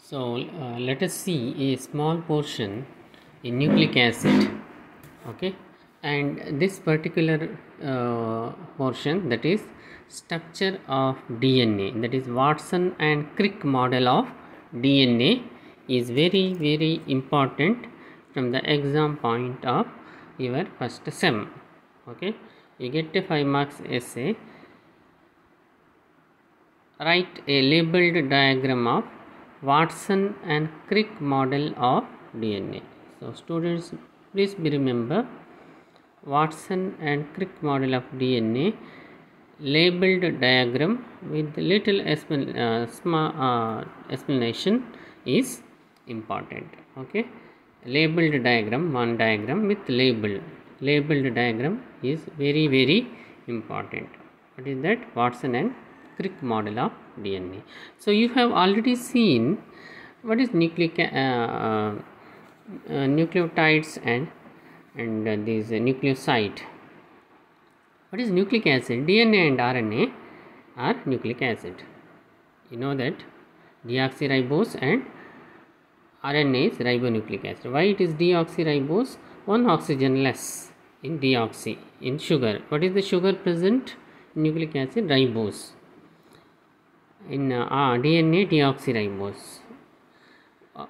So let us see a small portion in nucleic acid, okay, and this particular portion, that is structure of DNA, that is Watson and Crick model of DNA, is very important from the exam point of your first sem. Okay, you get a 5 marks essay. Write a labeled diagram of Watson and Crick model of DNA. So students, please be remember Watson and Crick model of DNA labeled diagram with little explanation is important. Okay, labeled diagram, one diagram with labeled diagram is very important. What is that? Watson and Crick model of DNA. So you have already seen what is nucleotides and these nucleoside. What is nucleic acid? DNA and RNA are nucleic acid. You know that deoxyribose and RNA is ribonucleic acid. Why it is deoxyribose? One oxygen less in deoxy. In sugar, what is the sugar present in nucleic acid? Ribose. In DNA, deoxyribose.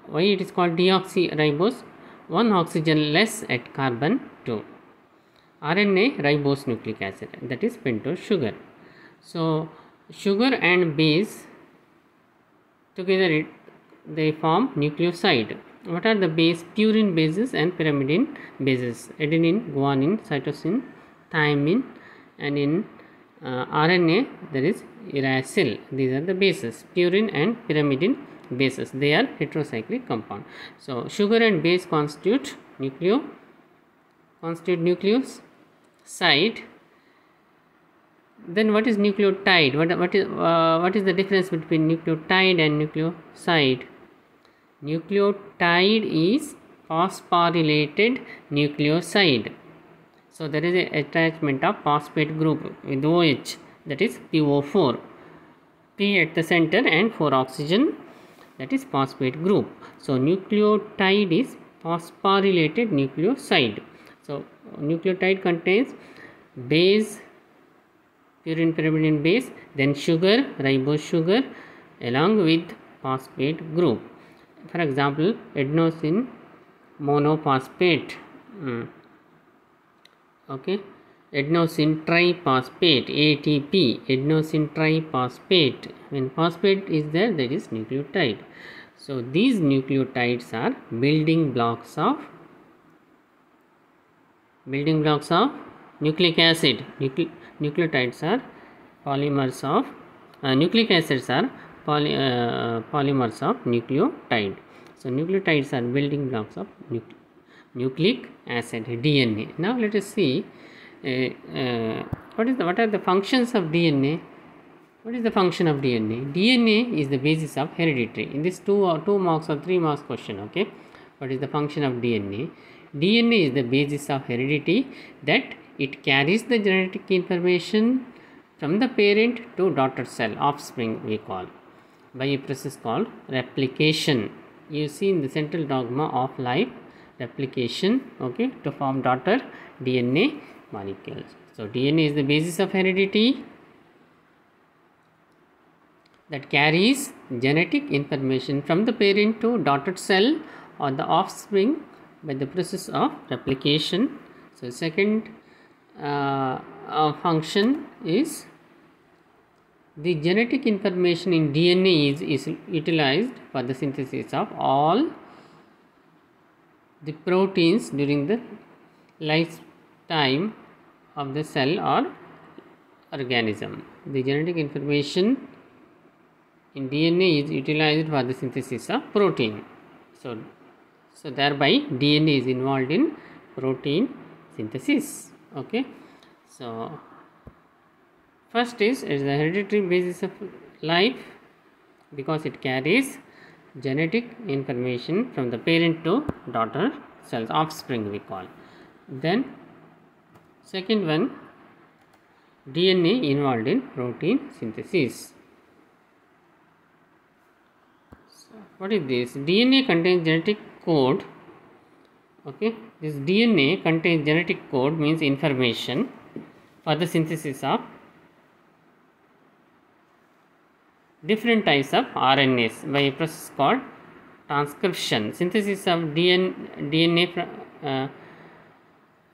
Why it is called deoxyribose? One oxygen less at carbon 2. RNA, ribose nucleic acid, that is pentose sugar. So sugar and base together they form nucleoside. What are the base? Purine bases and pyrimidine bases. Adenine, guanine, cytosine, thymine, and in RNA there is uracil. These are the bases, purine and pyrimidine bases. They are heterocyclic compound. So sugar and base constitute nucleoside. Then what is nucleotide? What is the difference between nucleotide and nucleoside? Nucleotide is phosphorylated nucleoside. So there is an attachment of phosphate group with OH, that is PO4, P at the center and 4 oxygen, that is phosphate group. So nucleotide is phosphorylated nucleoside. So nucleotide contains base, purine pyrimidine base, then sugar, ribose sugar, along with phosphate group. For example, adenosine monophosphate. Okay, adenosine triphosphate, ATP, adenosine triphosphate. When phosphate is there, that is nucleotide. So these nucleotides are building blocks of nucleic acid. Nucleotides are polymers of nucleic acids are polymers of nucleotide. So nucleotides are building blocks of nucleic acid, DNA. Now let us see what are the functions of DNA. What is the function of DNA? DNA is the basis of heredity. In this 2 marks or 3 marks question, okay, what is the function of DNA? DNA is the basis of heredity, that it carries the genetic information from the parent to daughter cell, offspring we call, by a process called replication. You see in the central dogma of life, replication, okay, to form daughter DNA molecules. So DNA is the basis of heredity that carries genetic information from the parent to daughter cell or the offspring by the process of replication. So second function is the genetic information in DNA is utilized for the synthesis of all the proteins during the lifetime of the cell or organism. The genetic information in DNA is utilized for the synthesis of protein. So thereby DNA is involved in protein synthesis. Okay. So first is the hereditary basis of life, because it carries genetic information from the parent to daughter cells, offspring we call. Then second one, DNA involved in protein synthesis. What is this? DNA contains genetic code. Okay, this DNA contains genetic code, means information for the synthesis of different types of RNAs by a process called transcription. Synthesis of DNA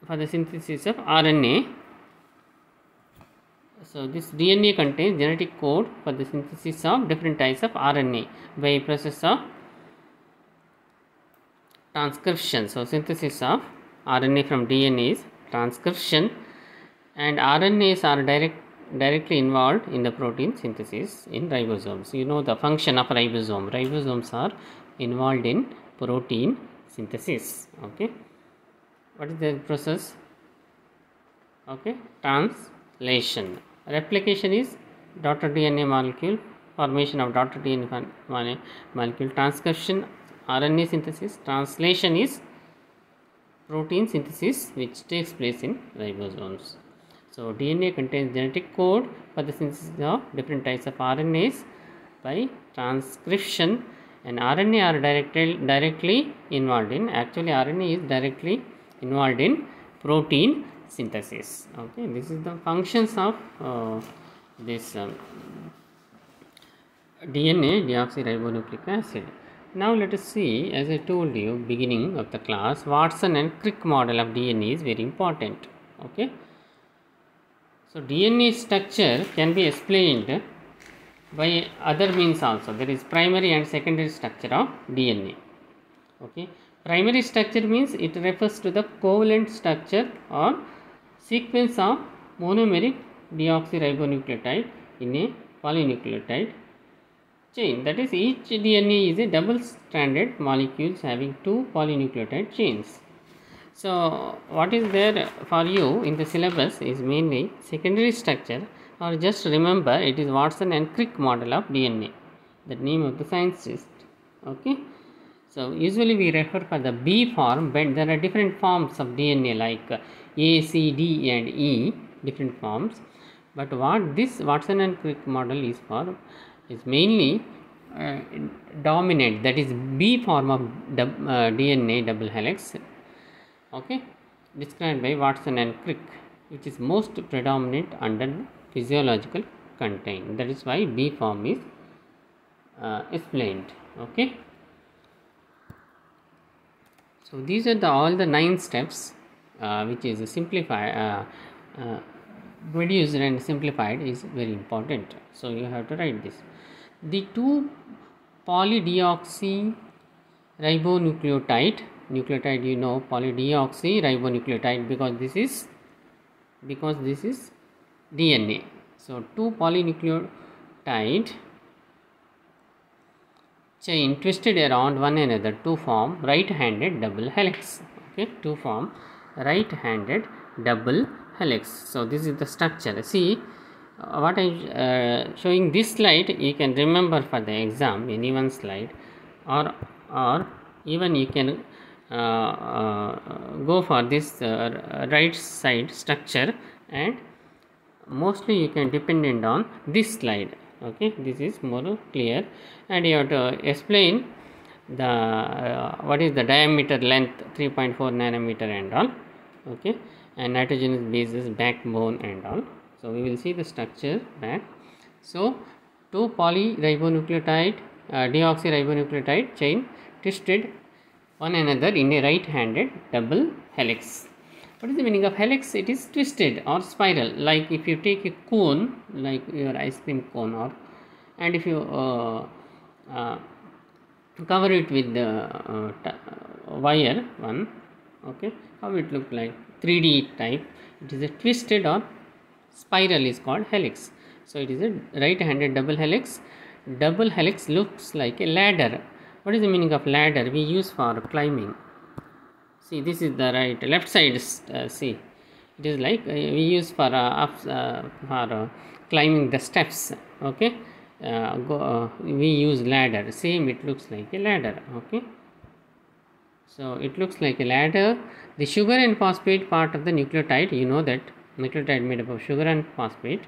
for the synthesis of RNA. So this DNA contains genetic code for the synthesis of different types of RNA by a process of transcription. So synthesis of RNA from DNA is transcription, and RNAs are directly involved in the protein synthesis in ribosomes. You know the function of ribosome. Ribosomes are involved in protein synthesis. Okay, what is the process? Okay, translation. Replication is daughter DNA molecule, formation of daughter DNA molecule. Transcription, RNA synthesis. Translation is protein synthesis, which takes place in ribosomes. So DNA contains genetic code for the synthesis of different types of RNAs by transcription, and RNA are directly involved in, actually RNA is directly involved in protein synthesis. Okay, this is the functions of this DNA, deoxyribonucleic acid. Now let us see, as I told you beginning of the class, Watson and Crick model of DNA is very important. Okay, so DNA structure can be explained by other means also. There is primary and secondary structure of DNA. Okay, primary structure means it refers to the covalent structure or sequence of monomeric deoxyribonucleotide in a polynucleotide chain. That is, each DNA is a double stranded molecules having two polynucleotide chains. So what is there for you in the syllabus is mainly secondary structure, or just remember it is Watson and Crick model of DNA, the name of the scientist. Okay, so usually we refer for the B form, but there are different forms of DNA like A, C, D and E, different forms. But what this Watson and Crick model is for is mainly dominant, that is B form of DNA double helix. Okay, described by Watson and Crick, which is most predominant under physiological content. That is why B form is explained. Okay, so these are all the 9 steps which is simplified, reduced and simplified is very important. So you have to write this. The 2 polydeoxyribonucleotide nucleotide, you know, polydeoxyribonucleotide, because this is DNA. So 2 polynucleotide chain twisted around one another to form right-handed double helix. Okay, to form right-handed double helix. So this is the structure. See what I showing this slide, you can remember for the exam, any one slide, or even you can go for this right side structure, and mostly you can dependent on this slide. Okay, this is more clear, and you have to explain the what is the diameter, length 3.4 nanometer and all. Okay, and nitrogenous bases, backbone and all. So we will see the structure back. So 2 polyribonucleotide deoxyribonucleotide chain twisted one another in a right-handed double helix. What is the meaning of helix? It is twisted or spiral. Like if you take a cone, like your ice cream cone, or and if you cover it with the wire one, okay, how it look like 3D type. It is a twisted or spiral is called helix. So it is a right-handed double helix. Double helix looks like a ladder. What is the meaning of ladder? We use for climbing. See, this is the left side. See, it is like we use for climbing the steps. Okay, we use ladder. Same, it looks like a ladder. Okay, so it looks like a ladder. The sugar and phosphate part of the nucleotide, you know that nucleotide made up of sugar and phosphate.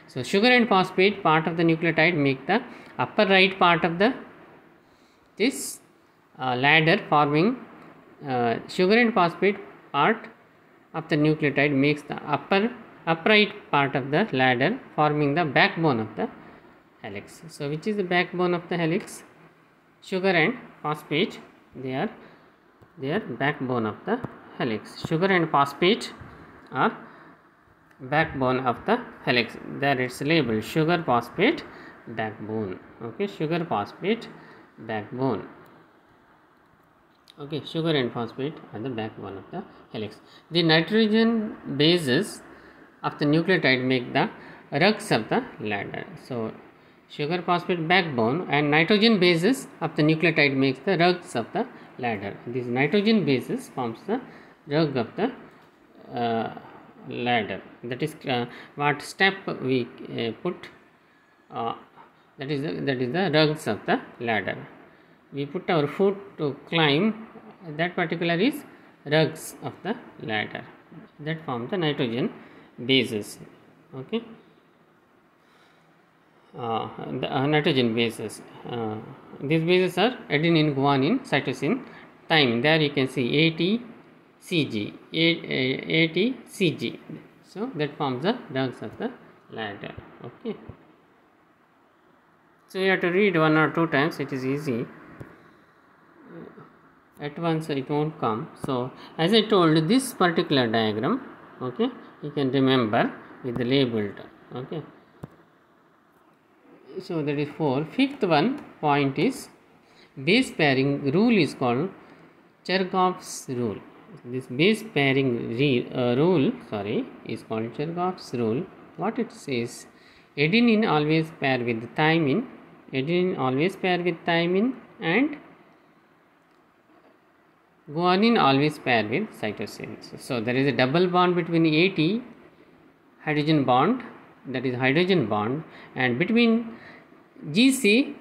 So sugar and phosphate part of the nucleotide make the upper right part of the this ladder forming sugar and phosphate part of the nucleotide makes the upright part of the ladder, forming the backbone of the helix. So which is the backbone of the helix? Sugar and phosphate, they are backbone of the helix. Sugar and phosphate are backbone of the helix. There it's labeled sugar phosphate backbone. Okay, sugar phosphate backbone. Okay, sugar and phosphate are the backbone of the helix. The nitrogen bases of the nucleotide make the rungs of the ladder. So sugar phosphate backbone and nitrogen bases of the nucleotide makes the rungs of the ladder. This nitrogen bases forms the rung of the ladder. That is what step we put. That is the rungs of the ladder. We put our foot to climb. That particular is rungs of the ladder. That form the nitrogen bases. Okay. The nitrogen bases. These bases are adenine, guanine, cytosine, thymine. There you can see ATCG, ATCG. So that forms the rungs of the ladder. Okay. So you have to read 1 or 2 times. It is easy. At once it won't come. So as I told, this particular diagram, okay, you can remember with the labeled. Okay. So that is 4. Fifth one point is base pairing rule is called Chergaff's rule. This base pairing rule is called Chergaff's rule. What it says, adenine always pair with thymine, and guanine always pair with cytosines. So there is a double bond between AT hydrogen bond, that is hydrogen bond, and between GC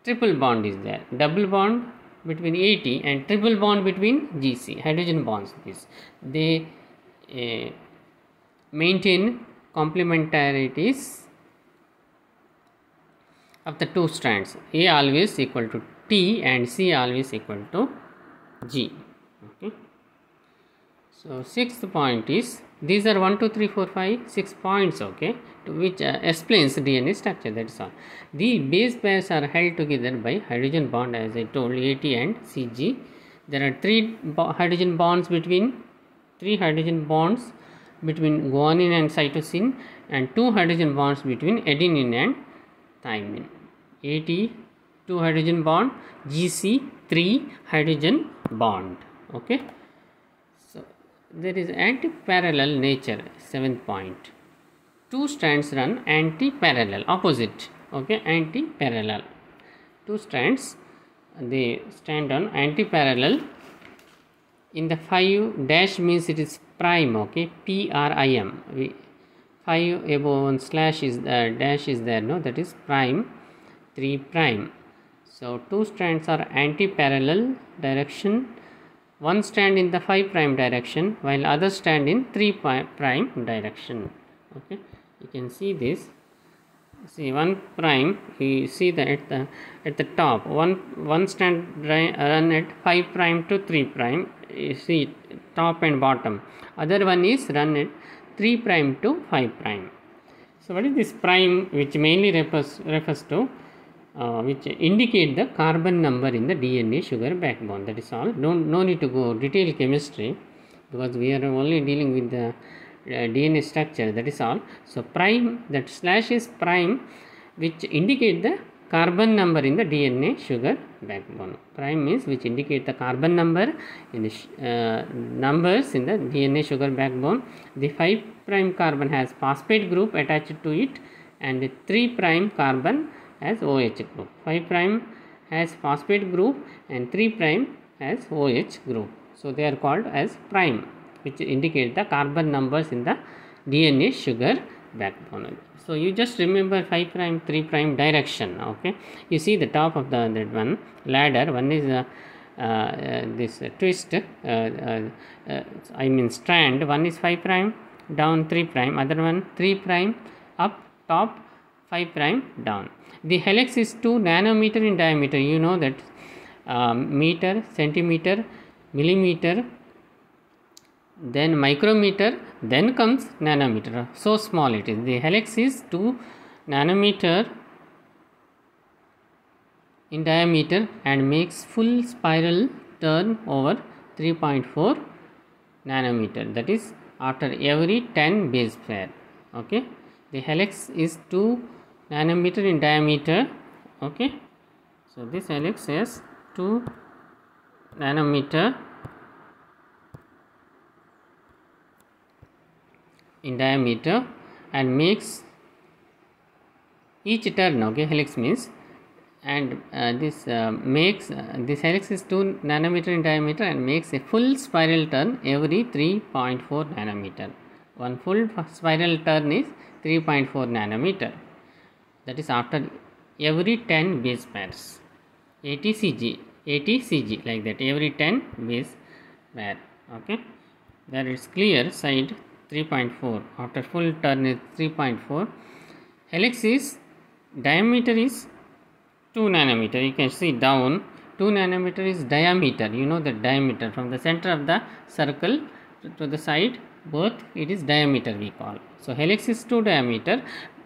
triple bond is there. Double bond between AT and triple bond between GC, hydrogen bonds. They maintain complementarities of the two strands. A always equal to T and C always equal to G. Okay. So sixth point is, these are 1, 2, 3, 4, 5, 6 points, okay, to which explains DNA structure. That's all. The base pairs are held together by hydrogen bond, as I told, AT and CG. There are three hydrogen bonds between guanine and cytosine, and 2 hydrogen bonds between adenine and thymine. AT 2 hydrogen bond, GC 3 hydrogen bond. Okay. So there is anti-parallel nature. 7th point. 2 strands run anti-parallel, opposite. Okay, anti-parallel. 2 strands, they stand on anti-parallel. In the 5 dash means it is prime. Okay, PRIM. 5 above 1 slash is dash is there. No, that is prime. 3 prime. So 2 strands are anti-parallel direction. One strand in the 5 prime direction, while other strand in 3 prime direction. Okay, you can see this. See 1 prime. You see that at the top, one strand run at 5 prime to 3 prime. You see top and bottom. Other one is run at 3 prime to 5 prime. So what is this prime, which mainly refers to which indicate the carbon number in the DNA sugar backbone. That is all. No need to go detailed chemistry, because we are only dealing with the DNA structure. That is all. So prime, that slash is prime, which indicate the carbon number in the DNA sugar backbone. Prime means which indicate the carbon number in the numbers in the DNA sugar backbone. The 5 prime carbon has phosphate group attached to it, and the 3 prime carbon as OH group. 5 prime has phosphate group and 3 prime has OH group. So they are called as prime, which indicate the carbon numbers in the DNA sugar backbone. So you just remember 5 prime 3 prime direction. Okay, you see the top of that one ladder. One is this twist, I mean strand. One is 5 prime, down 3 prime, other one 3 prime, up top 5 prime down. The helix is 2 nanometer in diameter. You know that meter, centimeter, millimeter, then micrometer, then comes nanometer. So small it is. The helix is 2 nanometer in diameter and makes full spiral turn over 3.4 nanometer, that is after every 10 base pair. Okay, the helix is 2 nanometer in diameter. Okay, so this helix is 2 nanometer in diameter and makes each turn. Okay, helix means, and this helix is 2 nanometer in diameter and makes a full spiral turn every 3.4 nanometer. One full spiral turn is 3.4 nanometer, that is after every 10 base pairs. ATCG like that, every 10 base pair. Okay, there is clear side 3.4, after full turn is 3.4. helix is diameter is 2 nanometer. You can see down 2 nanometer is diameter. You know the diameter from the center of the circle to the side, both it is diameter we call. So helix is 2 diameter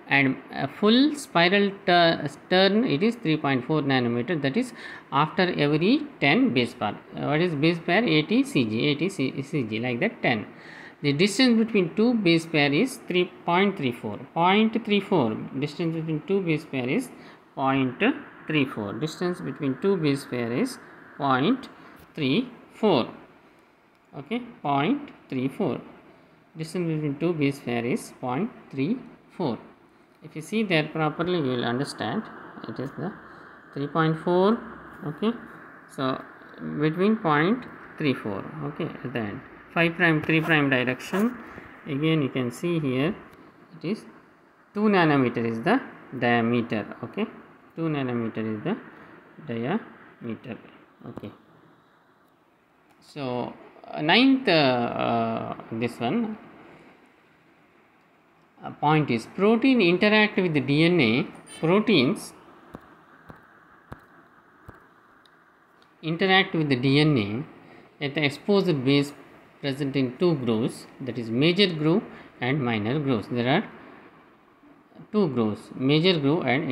and a full spiral turn it is 3.4 nanometer, that is after every 10 base pair. What is base pair? ATCG like that, 10. The distance between two base pair is 0.34. Distance between two base pair is 0.34. Distance between two base pair is 0.34. Okay, 0.34. Distance between two base pair is 0.34. If you see there properly, you will understand it is the 3.4. Okay, so between 0.34. Okay, at the end 5 prime 3 prime direction. Again you can see here it is 2 nanometer is the diameter. Okay, 2 nanometer is the diameter. Okay, so ninth this one point is protein interact with the DNA. Proteins interact with the DNA at the exposed base present in two grooves, that is major groove and minor grooves. There are two grooves, major groove and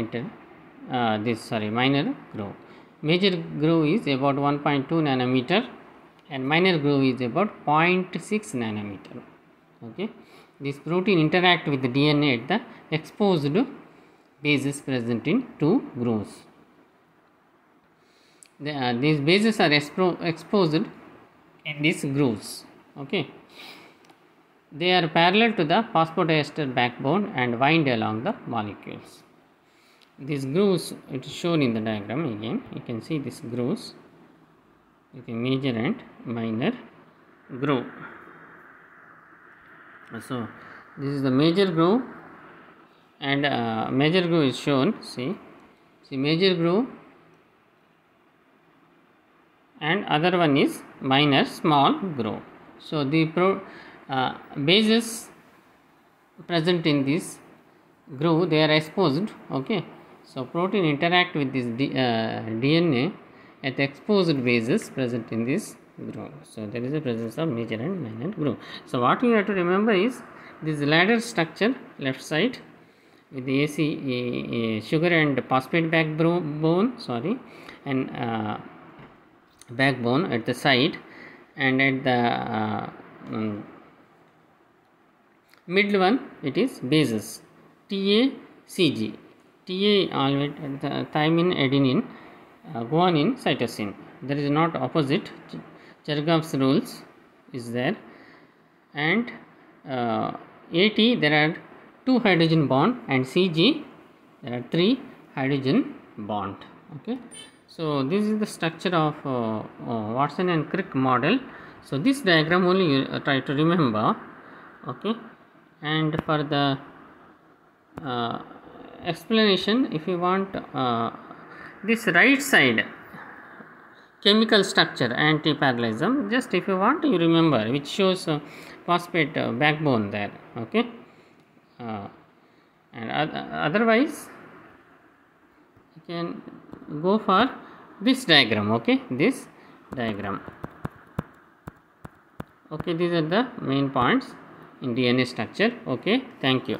minor groove. Major groove is about 1.2 nanometer and minor groove is about 0.6 nanometer. Okay, this protein interact with the DNA at the exposed bases present in two grooves. These bases are exposed in these grooves. Okay, they are parallel to the phosphodiester backbone and wind along the molecules. These grooves, it is shown in the diagram. Again you can see these grooves with a major and minor groove. So this is the major groove, and major groove is shown. See major groove, and other one is minor small groove. So the bases present in this groove, they are exposed. Okay, so protein interact with this DNA at the exposed bases present in this groove. So there is a presence of major and minor groove. So what you have to remember is this ladder structure left side with the sugar and phosphate backbone, and backbone at the side, and at the middle one it is bases TACG. TA always thymine, adenine, guanine, cytosine. There is not opposite. Chergaff's rules is there, and AT there are 2 hydrogen bond, and CG there are 3 hydrogen bond. Okay, so this is the structure of Watson and Crick model. So this diagram only you try to remember. Okay, and for the explanation, if you want this right side chemical structure anti-parallelism, just if you want you remember, which shows phosphate backbone there. Okay, and otherwise you can go for this diagram. Okay, this diagram. Okay, these are the main points in DNA structure. Okay, thank you.